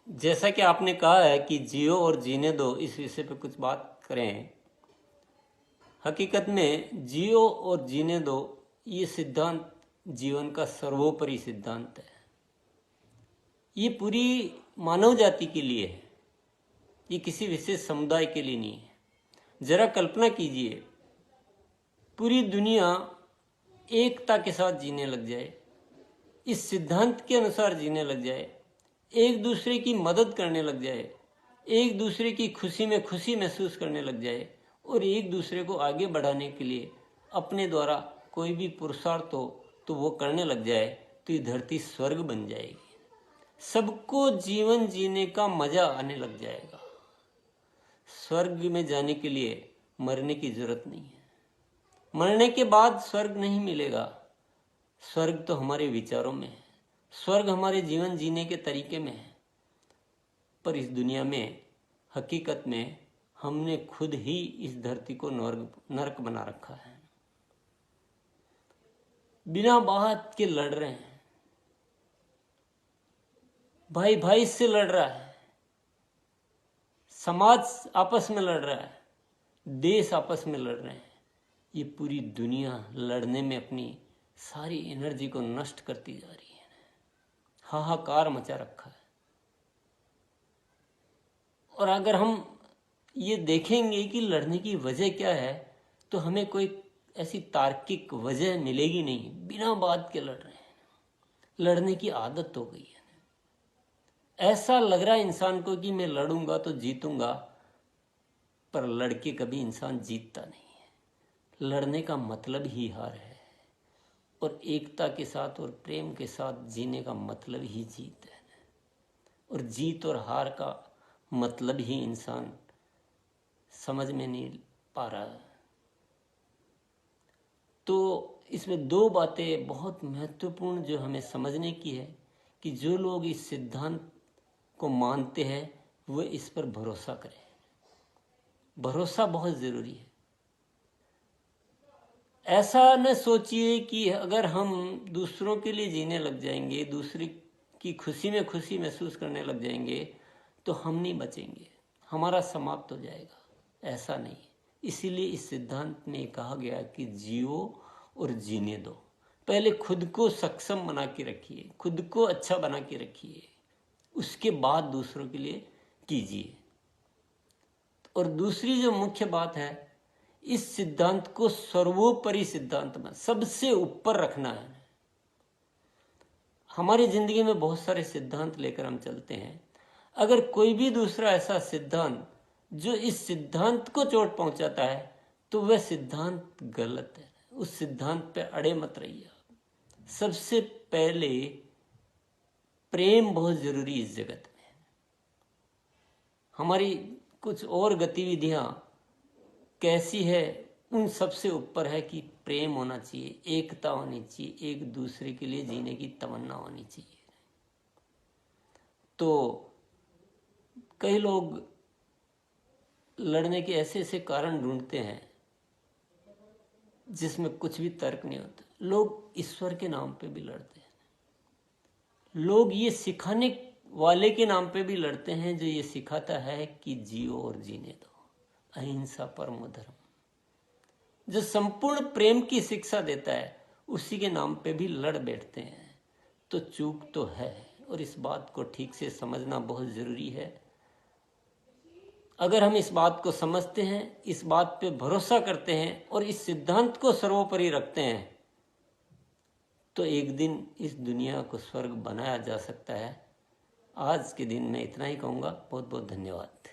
जैसा कि आपने कहा है कि जियो और जीने दो, इस विषय पे कुछ बात करें। हकीकत में जियो और जीने दो ये सिद्धांत जीवन का सर्वोपरि सिद्धांत है। ये पूरी मानव जाति के लिए है, ये किसी विशेष समुदाय के लिए नहीं है। जरा कल्पना कीजिए, पूरी दुनिया एकता के साथ जीने लग जाए, इस सिद्धांत के अनुसार जीने लग जाए, एक दूसरे की मदद करने लग जाए, एक दूसरे की खुशी में खुशी महसूस करने लग जाए और एक दूसरे को आगे बढ़ाने के लिए अपने द्वारा कोई भी पुरुषार्थ हो तो वो करने लग जाए, तो ये धरती स्वर्ग बन जाएगी। सबको जीवन जीने का मजा आने लग जाएगा। स्वर्ग में जाने के लिए मरने की जरूरत नहीं है। मरने के बाद स्वर्ग नहीं मिलेगा। स्वर्ग तो हमारे विचारों में है, स्वर्ग हमारे जीवन जीने के तरीके में है। पर इस दुनिया में हकीकत में हमने खुद ही इस धरती को नरक बना रखा है। बिना बात के लड़ रहे हैं, भाई भाई से लड़ रहा है, समाज आपस में लड़ रहा है, देश आपस में लड़ रहे हैं। ये पूरी दुनिया लड़ने में अपनी सारी एनर्जी को नष्ट करती जा रही है। हाहाकार मचा रखा है। और अगर हम ये देखेंगे कि लड़ने की वजह क्या है, तो हमें कोई ऐसी तार्किक वजह मिलेगी नहीं। बिना बात के लड़ रहे हैं, लड़ने की आदत हो गई है। ऐसा लग रहा है इंसान को कि मैं लड़ूंगा तो जीतूंगा, पर लड़के कभी इंसान जीतता नहीं है। लड़ने का मतलब ही हार है, और एकता के साथ और प्रेम के साथ जीने का मतलब ही जीत है। और जीत और हार का मतलब ही इंसान समझ में नहीं पा रहा है। तो इसमें दो बातें बहुत महत्वपूर्ण जो हमें समझने की है कि जो लोग इस सिद्धांत को मानते हैं वो इस पर भरोसा करें। भरोसा बहुत जरूरी है। ऐसा न सोचिए कि अगर हम दूसरों के लिए जीने लग जाएंगे, दूसरे की खुशी में खुशी महसूस करने लग जाएंगे, तो हम नहीं बचेंगे, हमारा समाप्त हो जाएगा। ऐसा नहीं। इसीलिए इस सिद्धांत में कहा गया कि जियो और जीने दो। पहले खुद को सक्षम बना के रखिए, खुद को अच्छा बना के रखिए, उसके बाद दूसरों के लिए कीजिए। और दूसरी जो मुख्य बात है, इस सिद्धांत को सर्वोपरि सिद्धांत में सबसे ऊपर रखना है। हमारी जिंदगी में बहुत सारे सिद्धांत लेकर हम चलते हैं। अगर कोई भी दूसरा ऐसा सिद्धांत जो इस सिद्धांत को चोट पहुंचाता है, तो वह सिद्धांत गलत है। उस सिद्धांत पे अड़े मत रहिए। सबसे पहले प्रेम बहुत जरूरी इस जगत में। हमारी कुछ और गतिविधियां कैसी है, उन सबसे ऊपर है कि प्रेम होना चाहिए, एकता होनी चाहिए, एक दूसरे के लिए जीने की तमन्ना होनी चाहिए। तो कई लोग लड़ने के ऐसे ऐसे कारण ढूंढते हैं जिसमें कुछ भी तर्क नहीं होता। लोग ईश्वर के नाम पे भी लड़ते हैं। लोग ये सिखाने वाले के नाम पे भी लड़ते हैं जो ये सिखाता है कि जियो और जीने दो, अहिंसा परमो धर्म, जो संपूर्ण प्रेम की शिक्षा देता है, उसी के नाम पे भी लड़ बैठते हैं। तो चूक तो है, और इस बात को ठीक से समझना बहुत जरूरी है। अगर हम इस बात को समझते हैं, इस बात पे भरोसा करते हैं और इस सिद्धांत को सर्वोपरि रखते हैं, तो एक दिन इस दुनिया को स्वर्ग बनाया जा सकता है। आज के दिन मैं इतना ही कहूँगा। बहुत बहुत धन्यवाद।